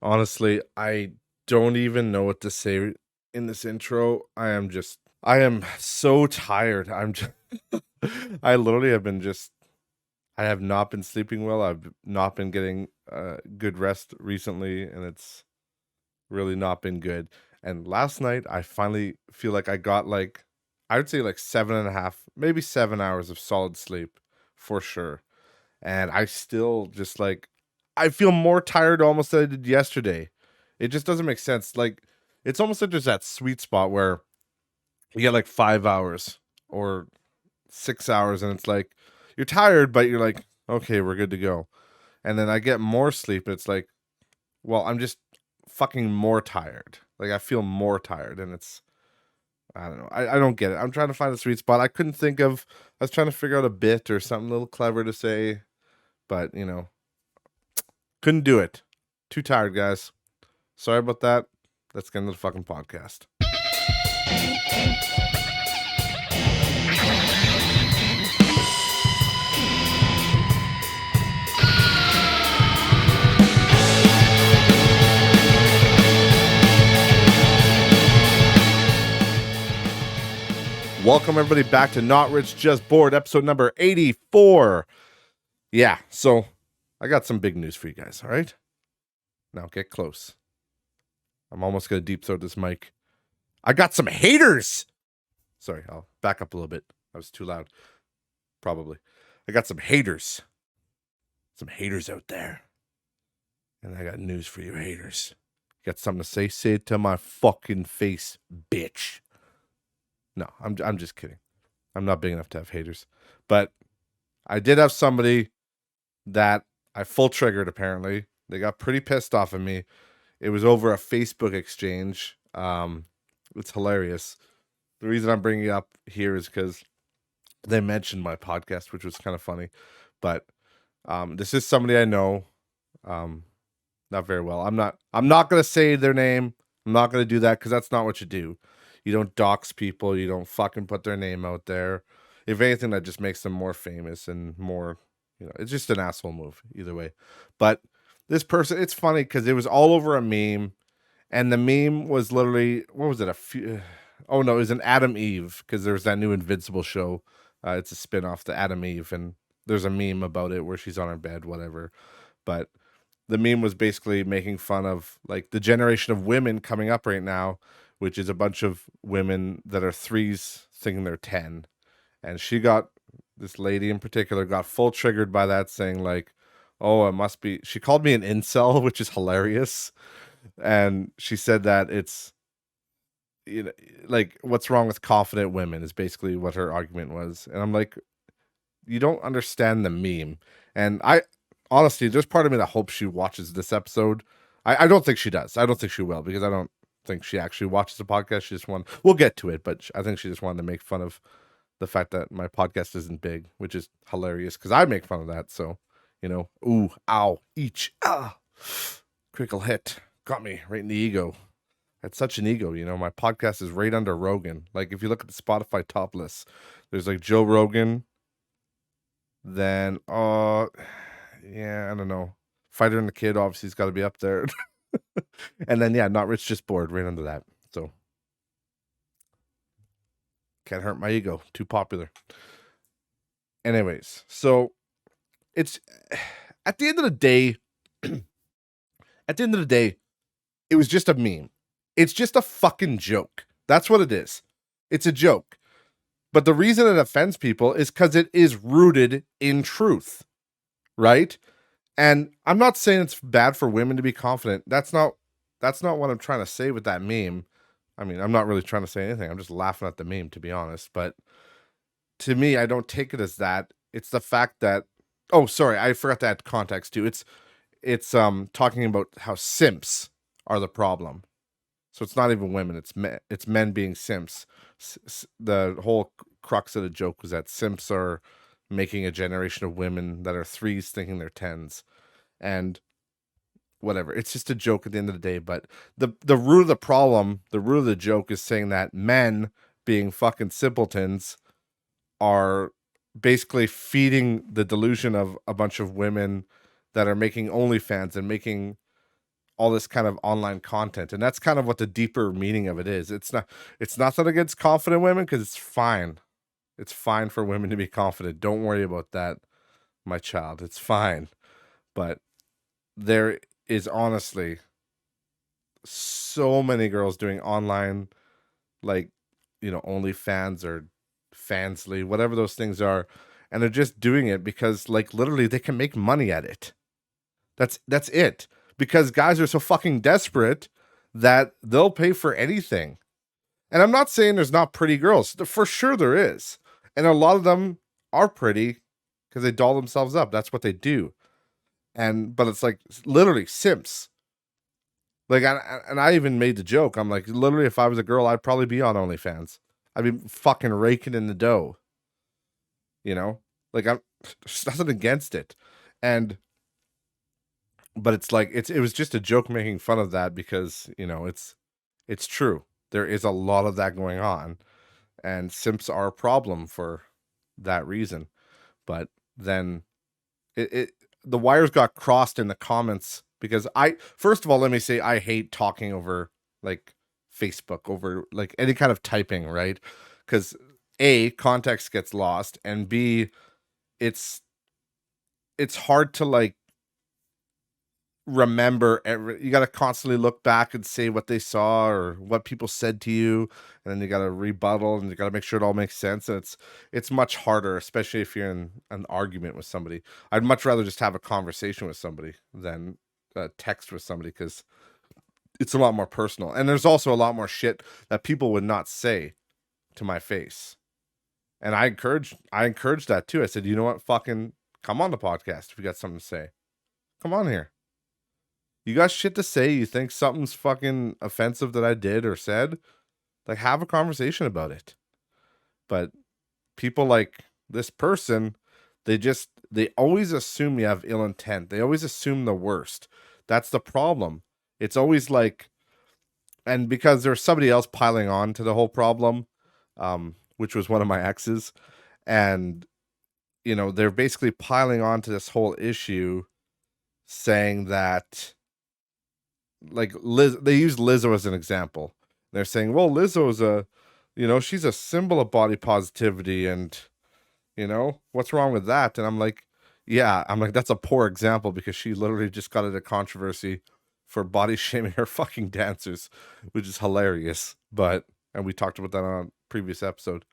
Honestly, I don't even know what to say in this intro. I am so tired. I literally have been I have not been sleeping well. I've not been getting good rest recently, and it's really not been good. And last night, I finally feel like I got I would say like 7.5, maybe 7 hours of solid sleep for sure. And I still I feel more tired almost than I did yesterday. It just doesn't make sense. Like, it's almost like there's that sweet spot where you get like 5 hours or 6 hours, and it's like you're tired, but you're like, okay, we're good to go. And then I get more sleep, and it's like, well, I'm just fucking more tired. Like, I feel more tired, and I don't know. I don't get it. I'm trying to find the sweet spot. I was trying to figure out a bit or something a little clever to say, but couldn't do it. Too tired, guys. Sorry about that. Let's get into the fucking podcast. Welcome, everybody, back to Not Rich, Just Bored, episode number 84. Yeah, so I got some big news for you guys, all right? Now get close. I'm almost going to deep throat this mic. I got some haters! Sorry, I'll back up a little bit. That was too loud. Probably. I got some haters. Some haters out there. And I got news for you haters. You got something to say? Say it to my fucking face, bitch. No, I'm just kidding. I'm not big enough to have haters. But I did have somebody that I full triggered, apparently. They got pretty pissed off at me. It was over a Facebook exchange. It's hilarious. The reason I'm bringing it up here is because they mentioned my podcast, which was kind of funny. But this is somebody I know. Not very well. I'm not gonna say their name. I'm not gonna do that because that's not what you do. You don't dox people. You don't fucking put their name out there. If anything, that just makes them more famous and more, it's just an asshole move either way. But this person, it's funny because it was all over a meme, and the meme was literally, what was it? Oh no, it was an Adam Eve, because there was that new Invincible show. It's a spin-off, the Adam Eve, and there's a meme about it where she's on her bed, whatever. But the meme was basically making fun of like the generation of women coming up right now, which is a bunch of women that are threes thinking they're 10. And this lady in particular got full triggered by that, saying like, oh, it must be, she called me an incel, which is hilarious. And she said that it's, like, what's wrong with confident women is basically what her argument was. And I'm like, you don't understand the meme. And honestly, there's part of me that hopes she watches this episode. I don't think she does. I don't think she will, because I don't think she actually watches the podcast. She just we'll get to it, but I think she just wanted to make fun of the fact that my podcast isn't big, which is hilarious because I make fun of that. So, ooh, ow, each, critical hit. Got me right in the ego. I had such an ego, my podcast is right under Rogan. Like, if you look at the Spotify top list, there's like Joe Rogan, then, yeah, I don't know. Fighter and the Kid, obviously, has got to be up there. And then, yeah, Not Rich, Just Bored, right under that. So, can't hurt my ego. Too popular. Anyways, so it's at the end of the day, it was just a meme. It's just a fucking joke. That's what it is. It's a joke. But the reason it offends people is because it is rooted in truth, right? And I'm not saying it's bad for women to be confident. That's not what I'm trying to say with that meme. I mean, I'm not really trying to say anything. I'm just laughing at the meme, to be honest. But to me, I don't take it as that. It's the fact that, oh, sorry, I forgot to add context too. It's talking about how simps are the problem. So it's not even women. It's men being simps. The whole crux of the joke was that simps are making a generation of women that are threes thinking they're tens, and whatever. It's just a joke at the end of the day. But the root of the problem, the root of the joke, is saying that men, being fucking simpletons, are basically feeding the delusion of a bunch of women that are making OnlyFans and making all this kind of online content, and that's kind of what the deeper meaning of it is. It's nothing against confident women, because it's fine. It's fine for women to be confident. Don't worry about that, my child. It's fine. But there is honestly so many girls doing online, like, OnlyFans or Fansly, whatever those things are, and they're just doing it because, like, literally they can make money at it. That's it. Because guys are so fucking desperate that they'll pay for anything. And I'm not saying there's not pretty girls. For sure there is. And a lot of them are pretty because they doll themselves up. That's what they do. But it's like literally simps. Like, and I even made the joke. I'm like, literally, if I was a girl, I'd probably be on OnlyFans. I'd be fucking raking in the dough. Like, there's nothing against it. But it's like, it was just a joke making fun of that because, it's true. There is a lot of that going on, and simps are a problem for that reason. But then the wires got crossed in the comments because first of all, let me say, I hate talking over like Facebook, over like any kind of typing, right? Because A, context gets lost, and B, it's hard to like remember. You got to constantly look back and say what they saw or what people said to you, and then you got to rebuttal, and you got to make sure it all makes sense. And it's much harder, especially if you're in an argument with somebody. I'd much rather just have a conversation with somebody than text with somebody, because it's a lot more personal, and there's also a lot more shit that people would not say to my face. And I encouraged that too. I said, you know what, fucking come on the podcast if you got something to say. Come on here. You got shit to say. You think something's fucking offensive that I did or said? Like, have a conversation about it. But people like this person, they always assume you have ill intent. They always assume the worst. That's the problem. It's always like, and because there's somebody else piling on to the whole problem, which was one of my exes, and they're basically piling on to this whole issue, saying that, like, they use Lizzo as an example. They're saying, well, Lizzo's she's a symbol of body positivity, and what's wrong with that? And I'm like, that's a poor example, because she literally just got into controversy for body shaming her fucking dancers, which is hilarious. And we talked about that on a previous episode.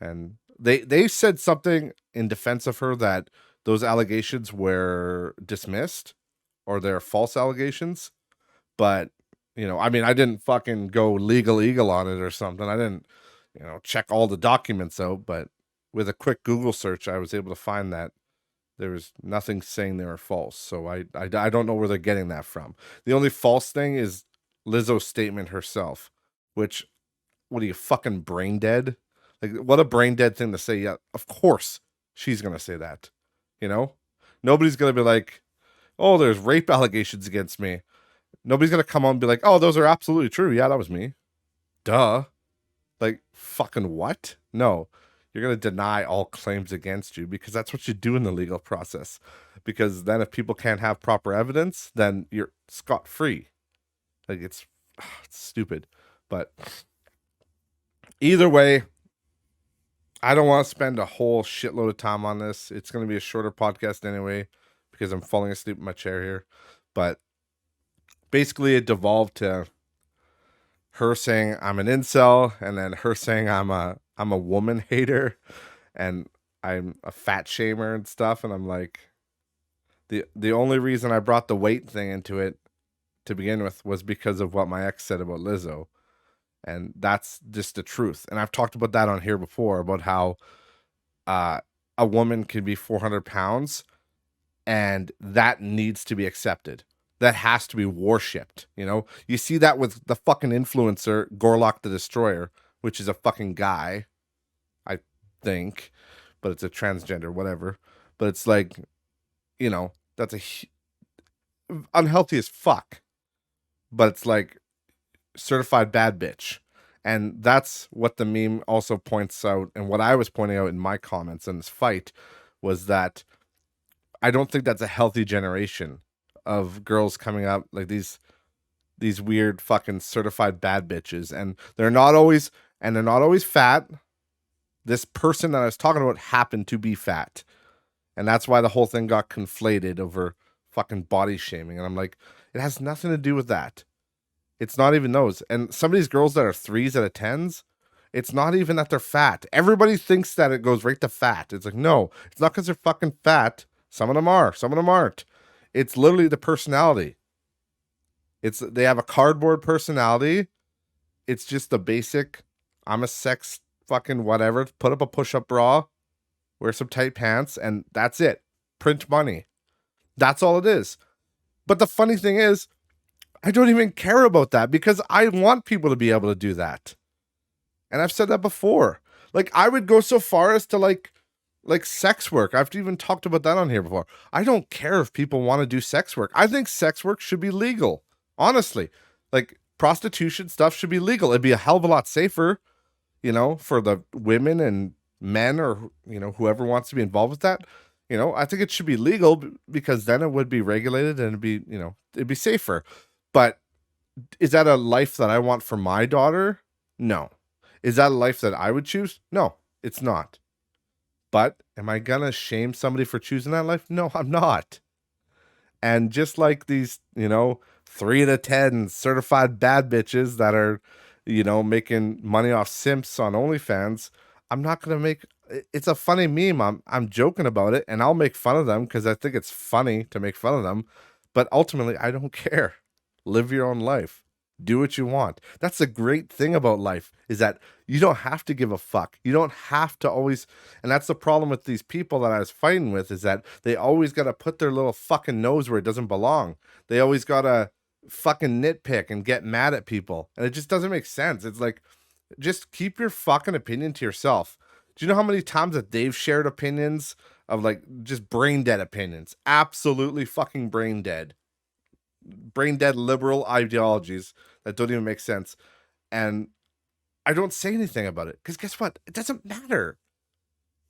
And they said something in defense of her, that those allegations were dismissed, or they're false allegations. But, I didn't fucking go legal eagle on it or something. I didn't, check all the documents out. But with a quick Google search, I was able to find that there was nothing saying they were false. So I don't know where they're getting that from. The only false thing is Lizzo's statement herself, which, what are you, fucking brain dead? Like, what a brain dead thing to say. Yeah, of course she's going to say that. Nobody's going to be like, oh, there's rape allegations against me. Nobody's going to come on and be like, oh, those are absolutely true. Yeah, that was me. Duh. Like, fucking what? No, you're going to deny all claims against you, because that's what you do in the legal process. Because then if people can't have proper evidence, then you're scot-free. Like, it's stupid. But either way, I don't want to spend a whole shitload of time on this. It's going to be a shorter podcast anyway, because I'm falling asleep in my chair here. But basically, it devolved to her saying I'm an incel, and then her saying I'm a woman hater, and I'm a fat shamer and stuff. And I'm like, the only reason I brought the weight thing into it to begin with was because of what my ex said about Lizzo. And that's just the truth. And I've talked about that on here before, about how a woman can be 400 pounds, and that needs to be accepted. That has to be worshipped. You see that with the fucking influencer Gorlock the Destroyer, which is a fucking guy, I think, but it's a transgender, whatever. But it's like, that's unhealthy as fuck. But it's like certified bad bitch. And that's what the meme also points out, and what I was pointing out in my comments in this fight, was that I don't think that's a healthy generation of girls coming up, like these these weird fucking certified bad bitches, and they're not always fat. This person that I was talking about happened to be fat. And that's why the whole thing got conflated over fucking body shaming. And I'm like, it has nothing to do with that. It's not even those. And some of these girls that are 3s out of 10s, it's not even that they're fat. Everybody thinks that it goes right to fat. It's like, no, it's not because they're fucking fat. Some of them are, some of them aren't. It's literally the personality. They have a cardboard personality. It's just the basic, I'm a sex fucking whatever. Put up a push-up bra, wear some tight pants, and that's it. Print money. That's all it is. But the funny thing is, I don't even care about that because I want people to be able to do that. And I've said that before. Like, I would go so far as to like sex work. I've even talked about that on here before. I don't care if people want to do sex work. I think sex work should be legal. Honestly. Like, prostitution stuff should be legal. It'd be a hell of a lot safer, for the women and men or, whoever wants to be involved with that. I think it should be legal because then it would be regulated and it'd be safer. But is that a life that I want for my daughter? No. Is that a life that I would choose? No, it's not. But am I going to shame somebody for choosing that life? No, I'm not. And just like these, 3 to 10 certified bad bitches that are, making money off simps on OnlyFans, I'm not going to make, it's a funny meme. I'm joking about it and I'll make fun of them because I think it's funny to make fun of them. But ultimately, I don't care. Live your own life. Do what you want. That's the great thing about life is that you don't have to give a fuck. You don't have to always, and that's the problem with these people that I was fighting with is that they always got to put their little fucking nose where it doesn't belong. They always got to fucking nitpick and get mad at people. And it just doesn't make sense. It's like, just keep your fucking opinion to yourself. Do you know how many times that they've shared opinions of like just brain dead opinions? Absolutely fucking brain dead liberal ideologies that don't even make sense. And I don't say anything about it because guess what? It doesn't matter.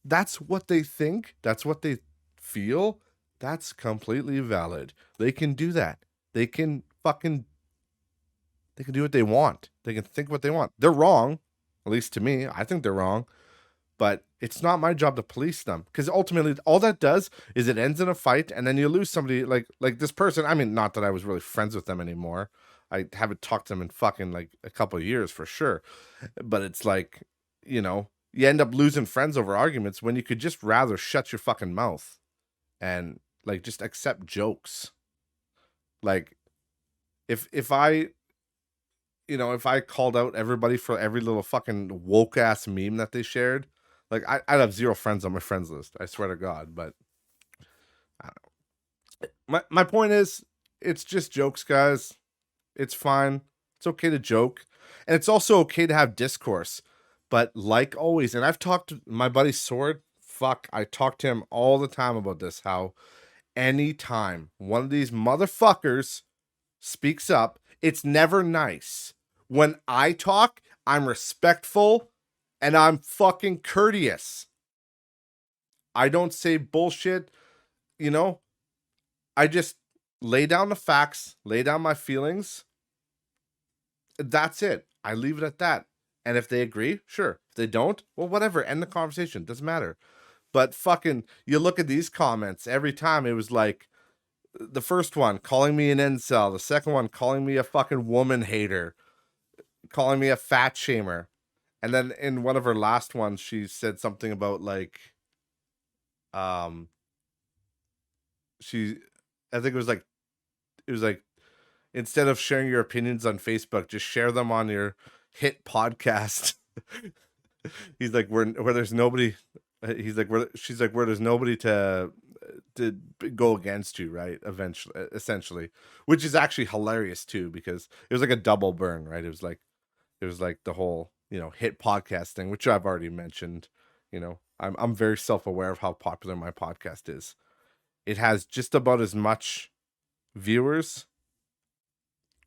That's what they think. That's what they feel. That's completely valid. They can do that. They can do what they want. They can think what they want. They're wrong. At least to me, I think they're wrong. But it's not my job to police them because ultimately all that does is it ends in a fight and then you lose somebody like this person. I mean, not that I was really friends with them anymore. I haven't talked to them in fucking like a couple of years for sure. But it's like, you end up losing friends over arguments when you could just rather shut your fucking mouth and like just accept jokes. Like if I called out everybody for every little fucking woke ass meme that they shared, like I'd have 0 friends on my friends list. I swear to God. But I don't know. My point is, it's just jokes, guys. It's fine. It's okay to joke, and it's also okay to have discourse. But like always, and I've talked to my buddy Sword. Fuck, I talk to him all the time about this. How anytime one of these motherfuckers speaks up, it's never nice. When I talk, I'm respectful and I'm fucking courteous. I don't say bullshit, I just lay down the facts, lay down my feelings. That's it. I leave it at that. And if they agree, sure. If they don't, well, whatever. End the conversation. Doesn't matter. But fucking, you look at these comments, every time it was like, the first one calling me an incel, the second one calling me a fucking woman hater, calling me a fat shamer. And then in one of her last ones, she said something about like, I think it was like, instead of sharing your opinions on Facebook, just share them on your hit podcast. He's like, where there's nobody. He's like, she's like, where there's nobody to go against you, right? Essentially, which is actually hilarious too, because it was like a double burn, right? It was like the whole, hit podcast thing, which I've already mentioned. I'm very self-aware of how popular my podcast is. It has just about as much viewers.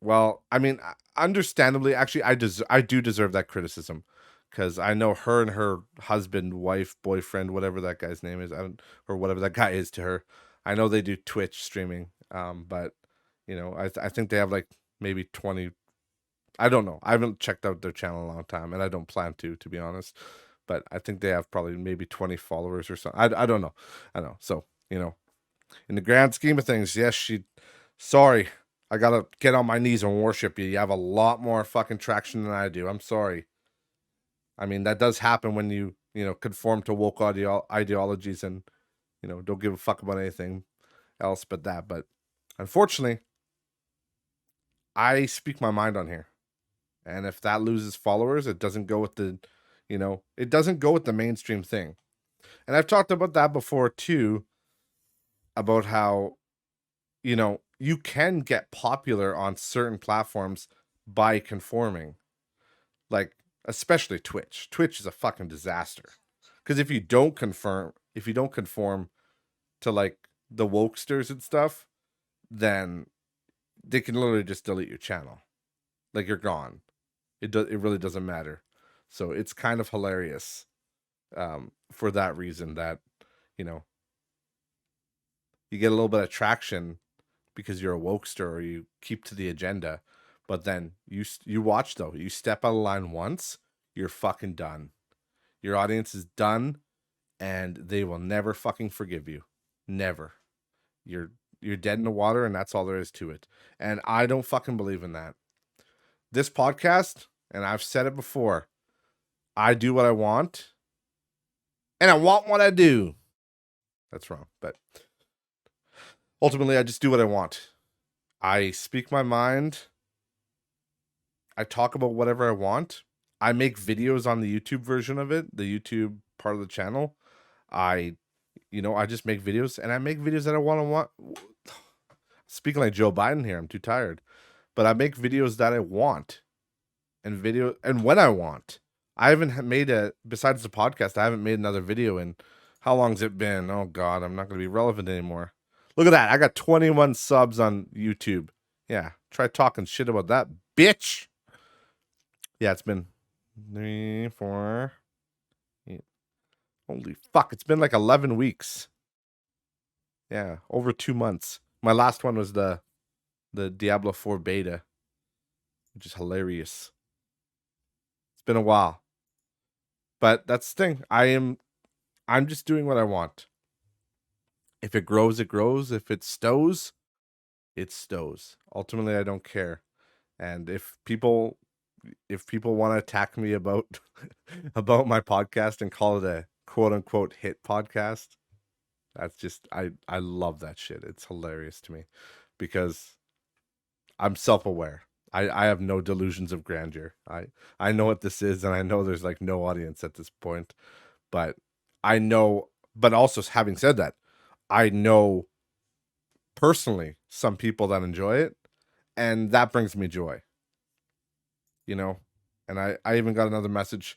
Well, I mean, understandably, actually, I do deserve that criticism. Because I know her and her husband, wife, boyfriend, whatever that guy's name is, or whatever that guy is to her. I know they do Twitch streaming, but I think they have like maybe 20. I don't know. I haven't checked out their channel in a long time, and I don't plan to be honest. But I think they have probably maybe 20 followers or something. I don't know. I don't know. So, in the grand scheme of things, yes, sorry. I gotta get on my knees and worship you. You have a lot more fucking traction than I do. I'm sorry. I mean, that does happen when you conform to woke ideologies and, don't give a fuck about anything else but that. But unfortunately, I speak my mind on here. And if that loses followers, it doesn't go with it doesn't go with the mainstream thing. And I've talked about that before too, about how, you can get popular on certain platforms by conforming. Like, especially Twitch. Twitch is a fucking disaster. Because if you don't conform to like the wokesters and stuff, then they can literally just delete your channel. Like, you're gone. It really doesn't matter. So it's kind of hilarious for that reason that, you get a little bit of traction because you're a wokester or you keep to the agenda. But then you watch though. You step out of line once, you're fucking done. Your audience is done, and they will never fucking forgive you. Never. You're dead in the water, and that's all there is to it. And I don't fucking believe in that. This podcast, and I've said it before, I do what I want, and I want what I do. That's wrong, but ultimately, I just do what I want. I speak my mind. I talk about whatever I want. I make videos on the YouTube version of it, the YouTube part of the channel. I just make videos, and I make videos that I want. Speaking like Joe Biden here, I'm too tired. But I make videos that I want, and when I want. I haven't made besides the podcast, I haven't made another video in, how long's it been? Oh God, I'm not going to be relevant anymore. Look at that. I got 21 subs on YouTube. Yeah, try talking shit about that, bitch. Yeah, it's been 3, 4, 8. Holy fuck, it's been like 11 weeks. Yeah, over 2 months. My last one was the Diablo 4 beta, which is hilarious. It's been a while. But that's the thing. I'm just doing what I want. If it grows, it grows. If it stows, it stows. Ultimately, I don't care. And if people want to attack me about about my podcast and call it a quote unquote hit podcast, that's just I love that shit. It's hilarious to me because I'm self-aware. I have no delusions of grandeur. I know what this is, and I know there's like no audience at this point. But I know, but also having said that, I know personally some people that enjoy it, and that brings me joy. And I even got another message.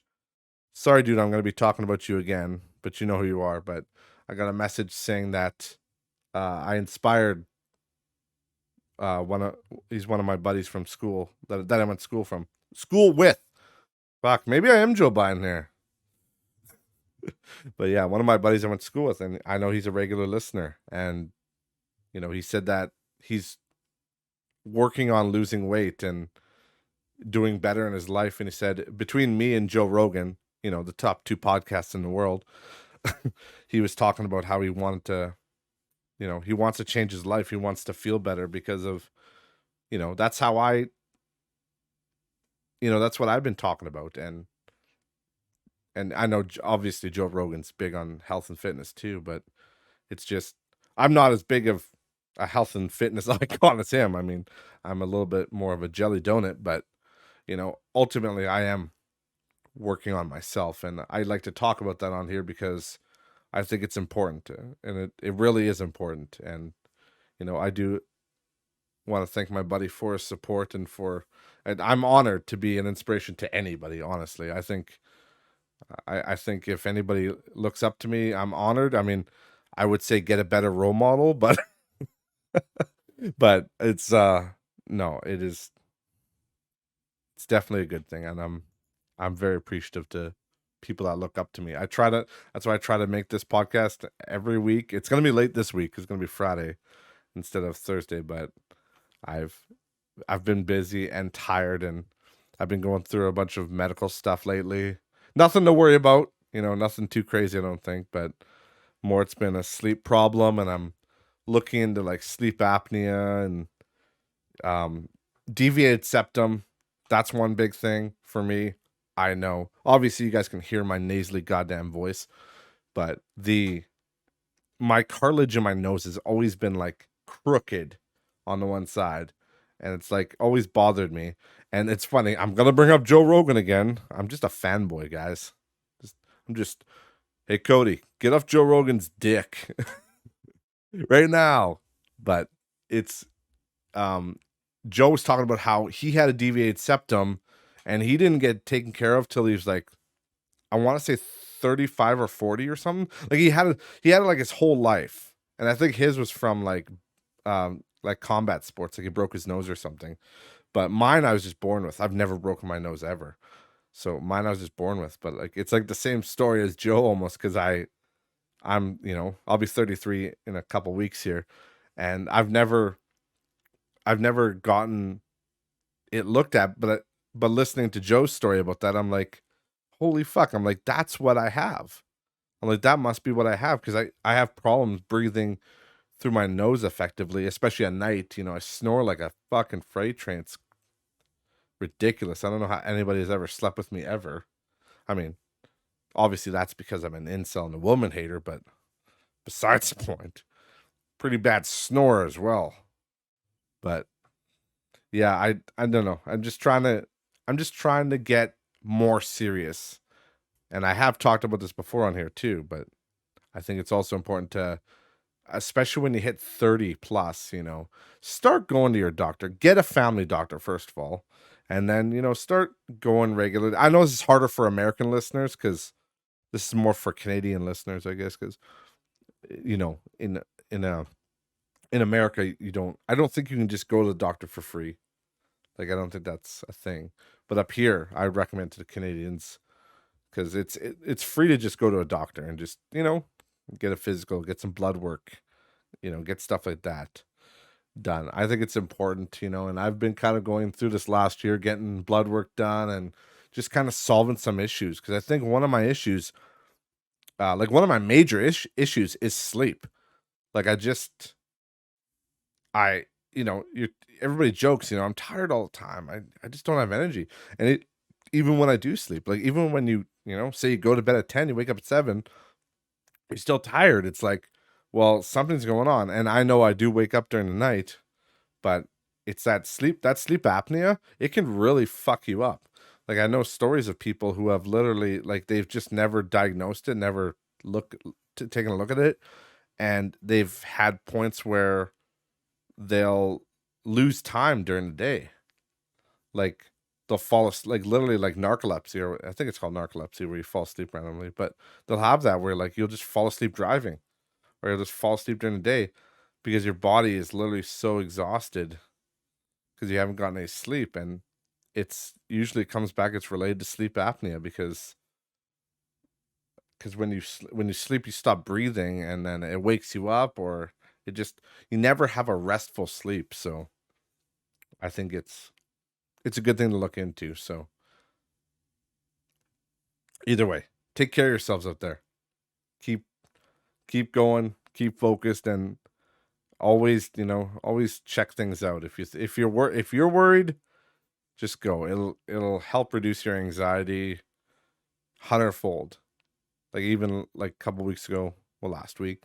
Sorry, dude, I'm going to be talking about you again, but you know who you are. But I got a message saying that I inspired he's one of my buddies from school that I went to school with. Fuck, maybe I am Joe Biden here. But yeah, one of my buddies I went to school with, and I know he's a regular listener. And he said that he's working on losing weight and doing better in his life. And he said between me and Joe Rogan, the top 2 podcasts in the world, he was talking about how he wanted to, he wants to change his life. He wants to feel better because of, that's how that's what I've been talking about. And I know obviously Joe Rogan's big on health and fitness too, but it's just, I'm not as big of a health and fitness icon as him. I mean, I'm a little bit more of a jelly donut, but ultimately I am working on myself, and I like to talk about that on here because I think it's important, and it really is important. And I do want to thank my buddy for his support, and I'm honored to be an inspiration to anybody. Honestly, I think if anybody looks up to me, I'm honored. I mean, I would say get a better role model, but but it's no, it's definitely a good thing, and I'm very appreciative to people that look up to me. That's why I try to make this podcast every week. It's going to be late this week. It's going to be Friday instead of Thursday, but I've I've been busy and tired, and I've been going through a bunch of medical stuff lately. Nothing to worry about, nothing too crazy, I don't think, but more it's been a sleep problem, and I'm looking into like sleep apnea and um, deviated septum. That's one big thing for me. I know. Obviously, you guys can hear my nasally goddamn voice, but my cartilage in my nose has always been like crooked on the one side, and it's like always bothered me. And it's funny. I'm gonna bring up Joe Rogan again. I'm just a fanboy, guys. Just, I'm just. Hey, Cody, get off Joe Rogan's dick right now. But it's Joe was talking about how he had a deviated septum, and he didn't get taken care of till he was like, I want to say 35 or 40 or something. Like he had it like his whole life. And I think his was from like combat sports, like he broke his nose or something. But mine I was just born with. I've never broken my nose ever. So mine I was just born with, but like it's like the same story as Joe almost, cuz I'm, I'll be 33 in a couple weeks here, and I've never gotten it looked at, but listening to Joe's story about that, I'm like, holy fuck. I'm like, that's what I have. I'm like, that must be what I have, because I have problems breathing through my nose effectively, especially at night. I snore like a fucking freight train. It's ridiculous. I don't know how anybody has ever slept with me ever. I mean, obviously that's because I'm an incel and a woman hater, but besides the point, pretty bad snore as well. But yeah, I don't know. I'm just trying to get more serious. And I have talked about this before on here too, but I think it's also important to, especially when you hit 30 plus, start going to your doctor. Get a family doctor first of all, and then, start going regularly. I know this is harder for American listeners because this is more for Canadian listeners, I guess, because in in a in America, I don't think you can just go to the doctor for free. Like, I don't think that's a thing. But up here, I recommend to the Canadians, because it's free to just go to a doctor and just, get a physical, get some blood work, get stuff like that done. I think it's important, and I've been kind of going through this last year, getting blood work done and just kind of solving some issues. Because I think one of my issues, like one of my major issues is sleep. Like I, everybody jokes, I'm tired all the time. I just don't have energy. And even when I do sleep, like even when say you go to bed at 10, you wake up at 7, you're still tired. It's like, well, something's going on. And I know I do wake up during the night, but it's that sleep apnea. It can really fuck you up. Like, I know stories of people who have literally, like, they've just never diagnosed it, never taken a look at it. And they've had points where they'll lose time during the day. Like, they'll fall asleep, like literally like narcolepsy, or I think it's called narcolepsy, where you fall asleep randomly. But they'll have that where like you'll just fall asleep driving, or you'll just fall asleep during the day because your body is literally so exhausted because you haven't gotten any sleep. And it's usually comes back, it's related to sleep apnea, because when you sleep, you stop breathing, and then it wakes you up, or you never have a restful sleep. So I think it's a good thing to look into. So either way, take care of yourselves out there. Keep going, keep focused, and always, always check things out. If you're worried, just go. It'll help reduce your anxiety hundredfold. Like, even like a couple weeks ago, well, last week,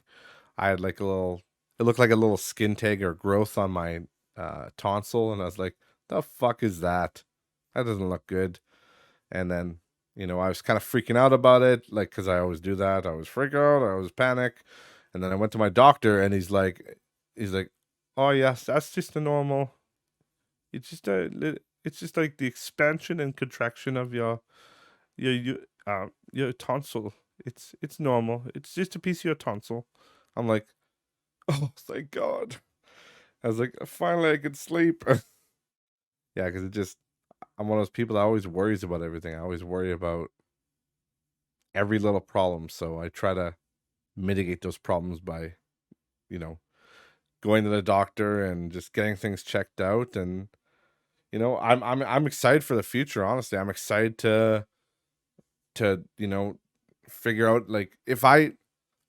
I had like it looked like a little skin tag or growth on my tonsil, and I was like, the fuck is that? That doesn't look good. And then, I was kind of freaking out about it, like, because I always do that. I was freak out, I was panic. And then I went to my doctor, and he's like, oh yes, that's just a normal. It's just like the expansion and contraction of your tonsil. It's normal. It's just a piece of your tonsil. I'm like, oh, thank God. I was like, finally I could sleep. Yeah, because I'm one of those people that always worries about everything. I always worry about every little problem. So I try to mitigate those problems by, you know, going to the doctor and just getting things checked out. And you know, I'm excited for the future. Honestly, I'm excited to you know, figure out like if I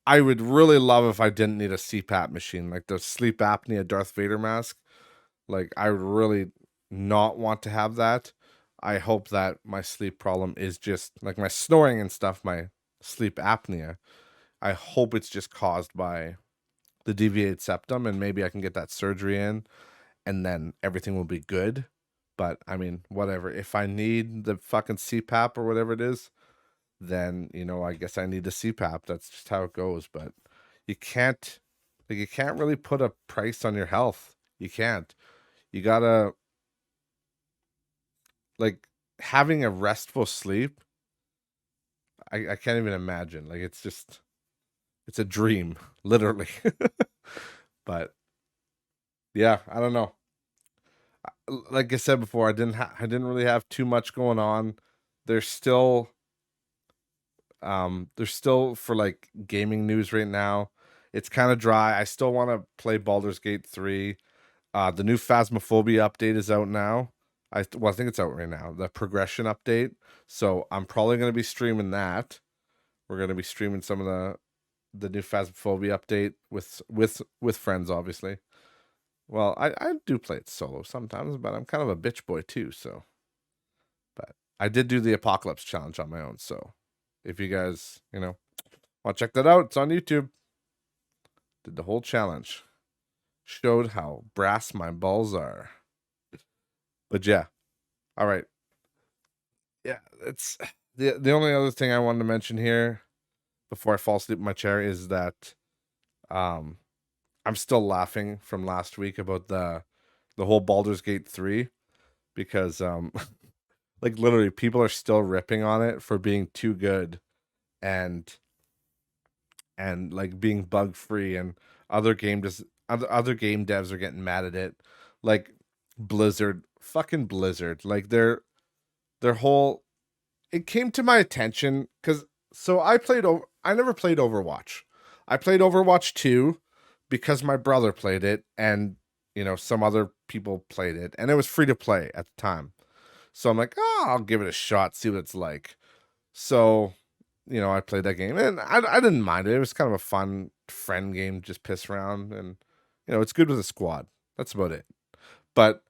would really love if I didn't need a CPAP machine, like the sleep apnea Darth Vader mask. Like I would really not want to have that. I hope that my sleep problem is just like my snoring and stuff, my sleep apnea. I hope it's just caused by the deviated septum, and maybe I can get that surgery in and then everything will be good. But I mean, whatever. If I need the fucking CPAP or whatever it is, then you know, I guess I need the CPAP. That's just how it goes. But you can't like you can't really put a price on your health. You can't. You gotta like having a restful sleep. I can't even imagine. Like it's a dream, literally. But yeah, I don't know. Like I said before, I didn't really have too much going on. There's still there's still for like gaming news right now. It's kind of dry. I still want to play Baldur's Gate 3. The new Phasmophobia update is out now. I think it's out right now. The progression update. So I'm probably going to be streaming that. We're going to be streaming some of the new Phasmophobia update with friends, obviously. Well, I do play it solo sometimes, but I'm kind of a bitch boy too. So, but I did do the Apocalypse challenge on my own. So, if you guys, you know, want to check that out, it's on YouTube. Did the whole challenge. Showed how brass my balls are. But yeah. All right. Yeah, it's the only other thing I wanted to mention here before I fall asleep in my chair is that um I'm still laughing from last week about the whole Baldur's Gate 3 because like literally people are still ripping on it for being too good and like being bug free, and other game devs are getting mad at it, like fucking Blizzard, like their whole, it came to my attention because so I never played Overwatch. I played Overwatch 2 because my brother played it, and you know, some other people played it, and it was free to play at the time. So I'm like, oh, I'll give it a shot, see what it's like. So, you know, I played that game and I didn't mind it. It was kind of a fun friend game, just piss around, and you know, it's good with a squad. That's about it. But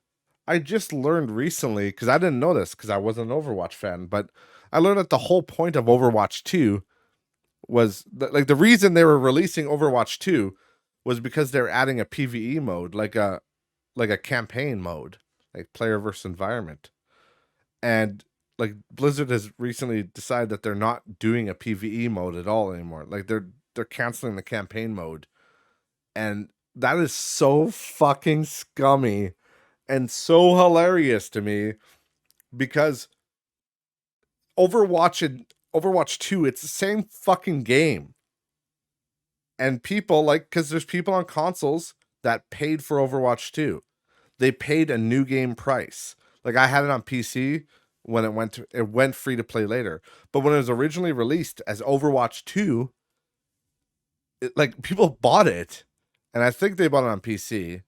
I just learned recently, because I didn't know this because I wasn't an Overwatch fan, but I learned that the whole point of Overwatch 2 was like the reason they were releasing Overwatch 2 was because they're adding a PvE mode, like a campaign mode, like player versus environment. And like Blizzard has recently decided that they're not doing a PvE mode at all anymore. Like they're canceling the campaign mode. And that is so fucking scummy and so hilarious to me because Overwatch 2, it's the same fucking game. And people like, because there's people on consoles that paid for Overwatch 2. They paid a new game price. Like I had it on PC when it went free to play later. But when it was originally released as Overwatch 2, like people bought it. And I think they bought it on PC.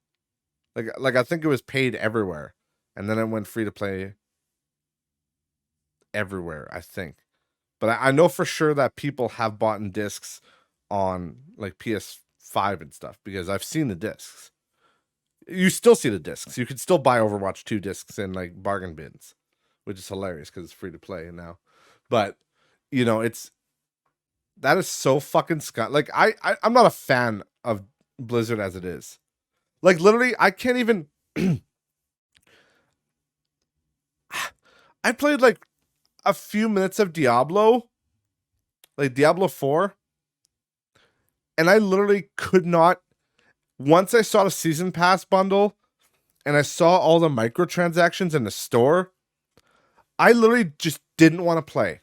Like I think it was paid everywhere. And then it went free to play everywhere, I think. But I know for sure that people have bought in discs on like PS5 and stuff because I've seen the discs. You still see the discs. You can still buy Overwatch 2 discs in like bargain bins, which is hilarious because it's free to play now. But you know, that is so fucking scum. Like I'm not a fan of Blizzard as it is. Like literally, I can't even. I played like a few minutes of Diablo, like Diablo 4, and I literally could not. Once I saw the season pass bundle and I saw all the microtransactions in the store, I literally just didn't want to play.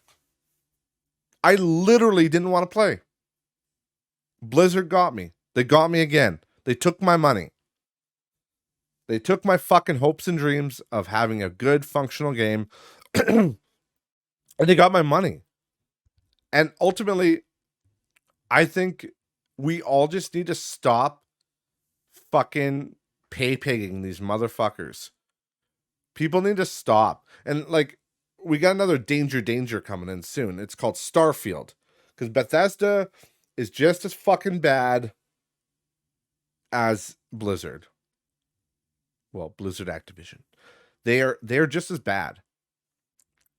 I literally didn't want to play. Blizzard got me. They got me again. They took my money. They took my fucking hopes and dreams of having a good functional game and they got my money. And ultimately, I think we all just need to stop fucking pay pigging these motherfuckers. People need to stop. And like, we got another danger coming in soon. It's called Starfield. Because Bethesda is just as fucking bad as Blizzard. Well, Blizzard Activision. They're just as bad.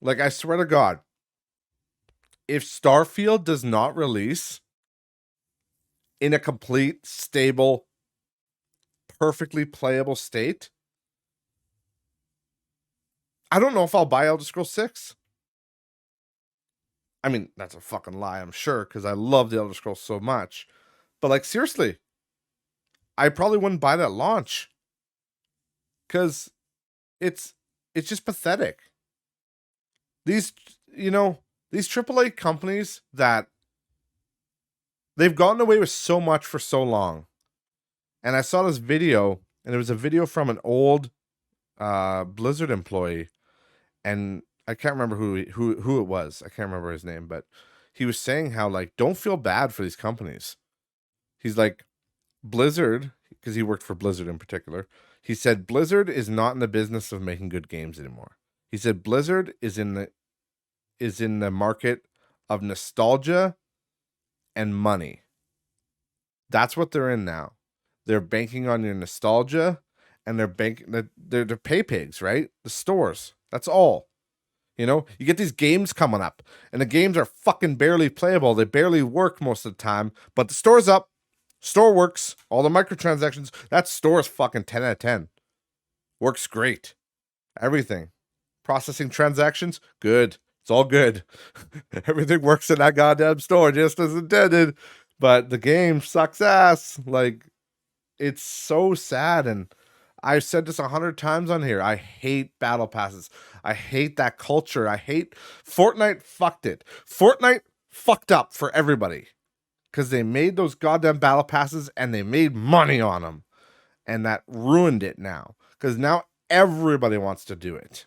Like, I swear to God, if Starfield does not release in a complete, stable, perfectly playable state, I don't know if I'll buy Elder Scrolls 6. I mean, that's a fucking lie, I'm sure, because I love the Elder Scrolls so much. But like, seriously, I probably wouldn't buy that launch. Because it's just pathetic. These, these AAA companies that they've gotten away with so much for so long. And I saw this video, and it was a video from an old Blizzard employee, and I can't remember who it was. I can't remember his name, but he was saying how, like, don't feel bad for these companies. He's like, Blizzard, because he worked for Blizzard in particular, he said Blizzard is not in the business of making good games anymore. He said Blizzard is in the market of nostalgia and money. That's what they're in now. They're banking on your nostalgia, and they're pay pigs, right? The stores. That's all. You get these games coming up, and the games are fucking barely playable. They barely work most of the time, but the store's up. Store works. All the microtransactions. That store's fucking 10 out of 10. Works great. Everything. Processing transactions, good. It's all good. Everything works in that goddamn store just as intended. But the game sucks ass. Like, it's so sad. And I've said this 100 times on here. I hate battle passes. I hate that culture. I hate Fortnite. Fucked it. Fortnite fucked up for everybody. Because they made those goddamn battle passes and they made money on them. And that ruined it now. Because now everybody wants to do it.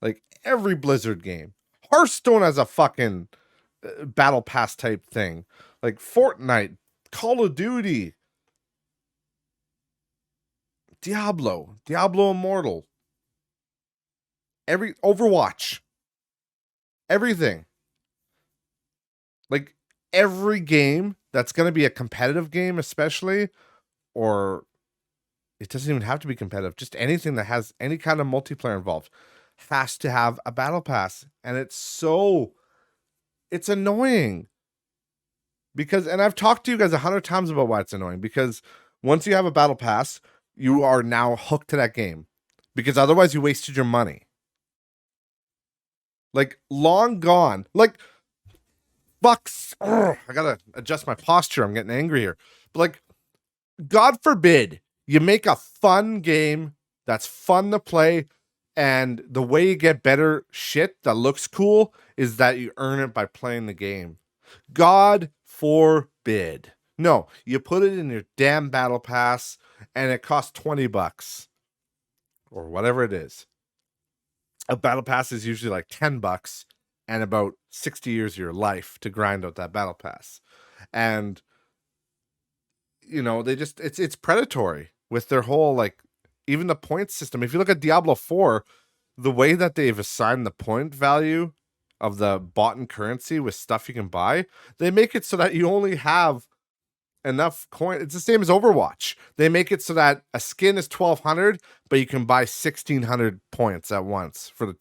Like, every Blizzard game. Hearthstone has a fucking battle pass type thing. Like, Fortnite, Call of Duty, Diablo Immortal, Overwatch, everything. Like, every game that's going to be a competitive game, especially, or it doesn't even have to be competitive, just anything that has any kind of multiplayer involved has to have a battle pass. And it's annoying. Because, and I've talked to you guys 100 times about why it's annoying, because once you have a battle pass, you are now hooked to that game, because otherwise you wasted your money. Like, long gone. Like, fucks. I gotta adjust my posture. I'm getting angry here. But like, God forbid you make a fun game that's fun to play, and the way you get better shit that looks cool is that you earn it by playing the game. God forbid. No, you put it in your damn battle pass and it costs $20 or whatever it is. A battle pass is usually like $10 and about 60 years of your life to grind out that battle pass. And it's predatory with their whole, like, even the point system. If you look at Diablo 4, the way that they've assigned the point value of the bought-in currency with stuff you can buy, they make it so that you only have enough coin. It's the same as Overwatch. They make it so that a skin is 1,200, but you can buy 1,600 points at once for the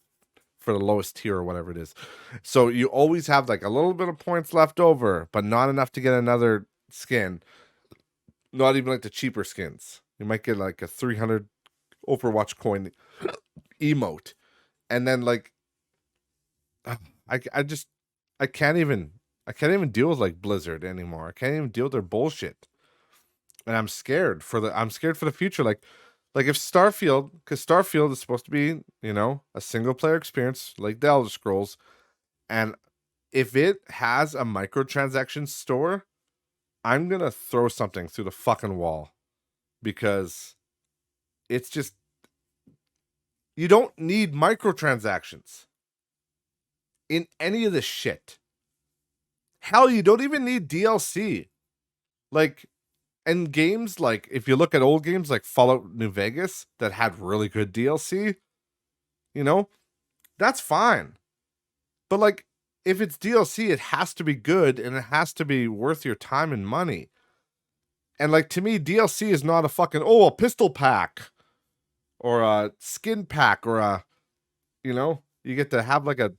lowest tier or whatever it is. So you always have like a little bit of points left over, but not enough to get another skin. Not even like the cheaper skins. You might get like a 300 Overwatch coin emote, and then like I can't even deal with like Blizzard anymore. I can't even deal with their bullshit, and I'm scared for the future. Like if Starfield, because Starfield is supposed to be a single player experience like the Elder Scrolls, and if it has a microtransaction store, I'm gonna throw something through the fucking wall, because it's just, you don't need microtransactions in any of this shit. Hell, you don't even need DLC. Like, and games like, if you look at old games like Fallout New Vegas that had really good DLC, you know, that's fine. But like, if it's DLC, it has to be good and it has to be worth your time and money. And like, to me, DLC is not a fucking, a pistol pack or a skin pack or a, you get to have like a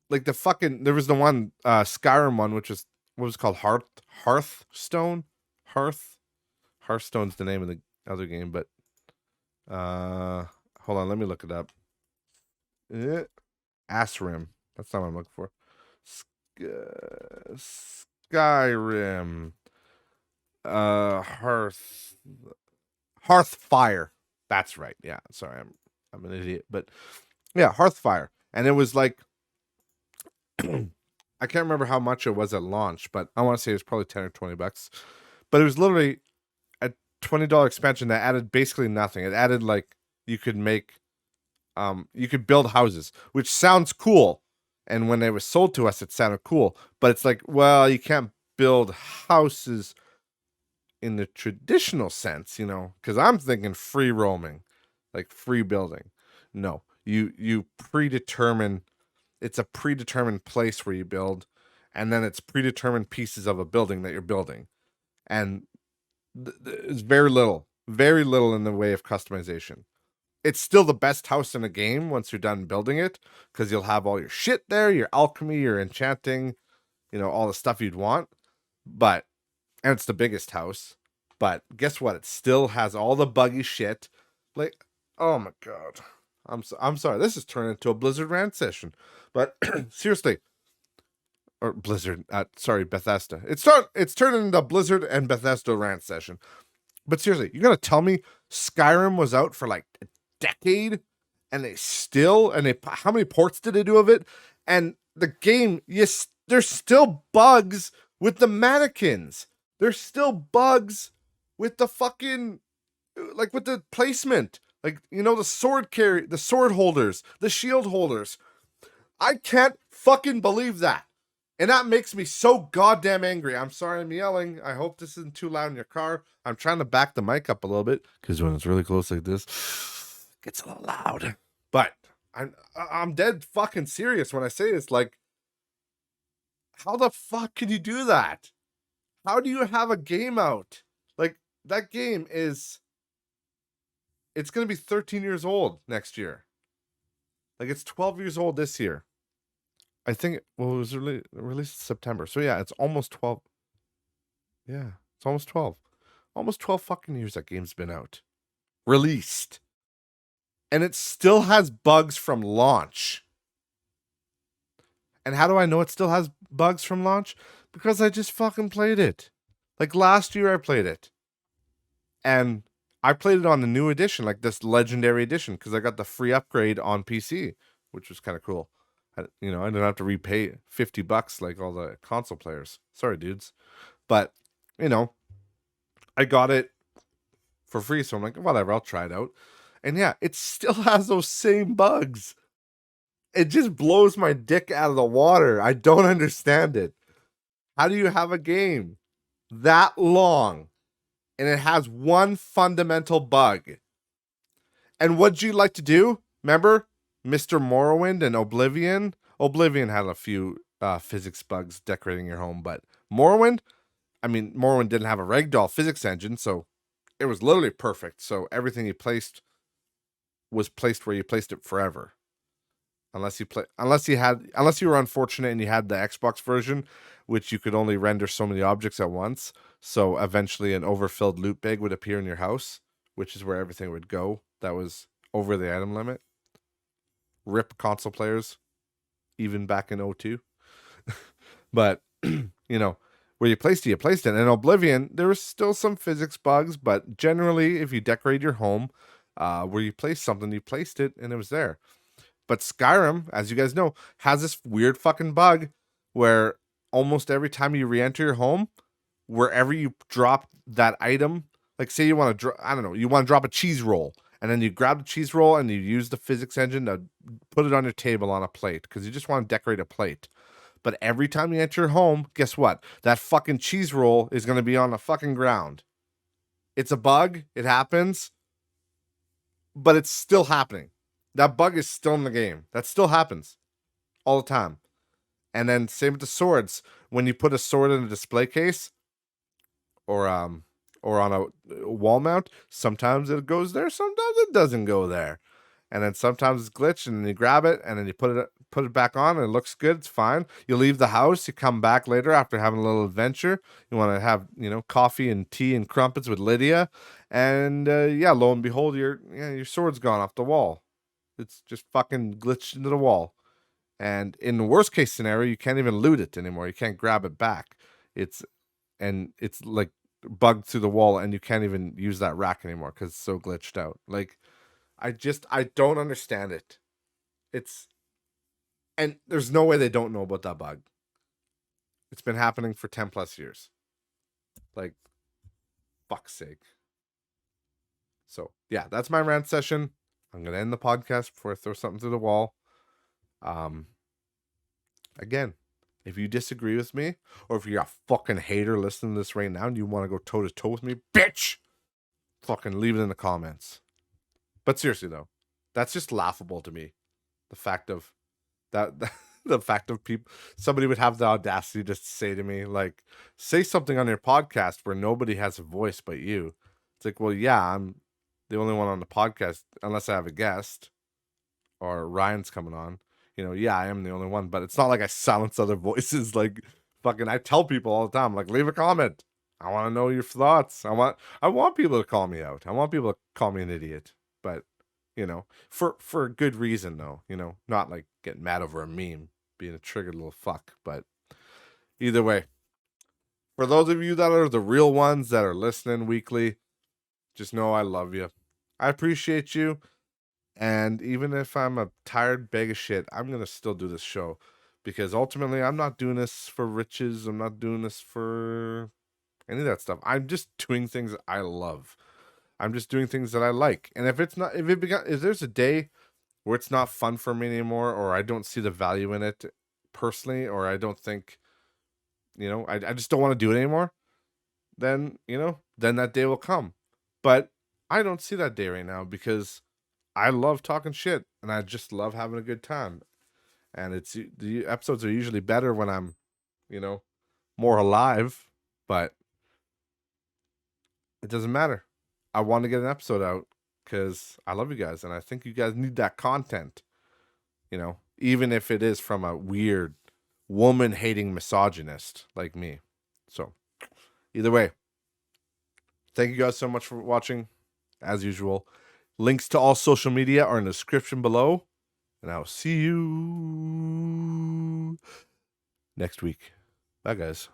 like the fucking, there was the one Skyrim one, which was, what was it called? Hearthstone? Hearthstone's the name of the other game, but hold on, let me look it up. Asrim. That's not what I'm looking for. Skyrim. Hearthfire. That's right. Yeah. Sorry, I'm an idiot. But yeah, Hearthfire. And it was like I can't remember how much it was at launch, but I want to say it was probably 10 or 20 bucks. But it was literally a $20 expansion that added basically nothing. It added like you could make you could build houses, which sounds cool. And when it was sold to us, it sounded cool. But it's like, well, you can't build houses in the traditional sense, because I'm thinking free roaming, like free building. No, you predetermine. It's a predetermined place where you build, and then it's predetermined pieces of a building that you're building, and it's very little in the way of customization. It's still the best house in a game once you're done building it, because you'll have all your shit there, your alchemy, your enchanting, all the stuff you'd want. And it's the biggest house. But guess what? It still has all the buggy shit. Like, oh my god. I'm sorry. This has turned into a Blizzard rant session. But seriously, or Blizzard, sorry, Bethesda. It's turned into a Blizzard and Bethesda rant session. But seriously, you're gonna tell me Skyrim was out for like a decade, and how many ports did they do of it? And the game, yes, there's still bugs with the mannequins. There's still bugs with the fucking, like with the placement, like, the sword holders, the shield holders. I can't fucking believe that. And that makes me so goddamn angry. I'm sorry I'm yelling. I hope this isn't too loud in your car. I'm trying to back the mic up a little bit, because when it's really close like this, it gets a little loud. But I'm dead fucking serious when I say this. Like, how the fuck can you do that? How do you have a game out? Like, that game it's going to be 13 years old next year. Like, it's 12 years old this year. I think, it was released in September. So yeah, it's almost 12. Yeah, it's almost 12. Almost 12 fucking years that game's been out. Released. And it still has bugs from launch. And how do I know it still has bugs from launch? Because I just fucking played it. Like, last year I played it. And I played it on the new edition, like this legendary edition, because I got the free upgrade on PC, which was kind of cool. I didn't have to repay $50 like all the console players. Sorry, dudes. But, I got it for free, so I'm like, whatever, I'll try it out. And yeah, it still has those same bugs. It just blows my dick out of the water. I don't understand it. How do you have a game that long and it has one fundamental bug? And what'd you like to do? Remember Mr. Morrowind and Oblivion? Oblivion had a few physics bugs decorating your home, but Morrowind didn't have a ragdoll physics engine, so it was literally perfect. So everything you placed was placed where you placed it forever. Unless you were unfortunate and you had the Xbox version, which you could only render so many objects at once. So eventually an overfilled loot bag would appear in your house, which is where everything would go that was over the item limit. RIP console players, even back in 2002. But, where you placed it. And in Oblivion, there was still some physics bugs, but generally, if you decorate your home, where you placed something, you placed it, and it was there. But Skyrim, as you guys know, has this weird fucking bug where almost every time you re-enter your home, wherever you drop that item, like say you want to, you want to drop a cheese roll, and then you grab the cheese roll and you use the physics engine to put it on your table on a plate, because you just want to decorate a plate. But every time you enter your home, guess what? That fucking cheese roll is going to be on the fucking ground. It's a bug. It happens. But it's still happening. That bug is still in the game. That still happens all the time. And then same with the swords. When you put a sword in a display case or on a wall mount, sometimes it goes there, sometimes it doesn't go there. And then sometimes it's glitched, and then you grab it, and then you put it back on, and it looks good. It's fine. You leave the house, you come back later after having a little adventure. You want to have coffee and tea and crumpets with Lydia, and lo and behold, your sword's gone off the wall. It's just fucking glitched into the wall. And in the worst case scenario, you can't even loot it anymore. You can't grab it back. It's like bugged through the wall, and you can't even use that rack anymore because it's so glitched out. Like, I don't understand it. And there's no way they don't know about that bug. It's been happening for 10 plus years. Like, fuck's sake. So yeah, that's my rant session. I'm gonna end the podcast before I throw something through the wall. Again, if you disagree with me, or if you're a fucking hater listening to this right now and you want to go toe to toe with me, bitch, fucking leave it in the comments. But seriously though, that's just laughable to me. The fact of that, the fact of people, somebody would have the audacity to say to me, like, say something on your podcast where nobody has a voice but you. It's like, well, yeah, I'm the only one on the podcast unless I have a guest or Ryan's coming on. Yeah, I am the only one, but it's not like I silence other voices. Like, fucking, I tell people all the time, like, leave a comment. I want to know your thoughts. I want people to call me out. I want people to call me an idiot, but for a good reason though. Not like getting mad over a meme, being a triggered little fuck. But either way, for those of you that are the real ones that are listening weekly, just know I love you. I appreciate you. And even if I'm a tired bag of shit, I'm going to still do this show. Because ultimately, I'm not doing this for riches. I'm not doing this for any of that stuff. I'm just doing things I love. I'm just doing things that I like. And if there's a day where it's not fun for me anymore, or I don't see the value in it personally, or I don't think, I just don't want to do it anymore, then that day will come. But I don't see that day right now because I love talking shit and I just love having a good time. And the episodes are usually better when I'm, more alive, but it doesn't matter. I want to get an episode out because I love you guys and I think you guys need that content, even if it is from a weird woman-hating misogynist like me. So either way, thank you guys so much for watching. As usual, links to all social media are in the description below. And I'll see you next week. Bye, guys.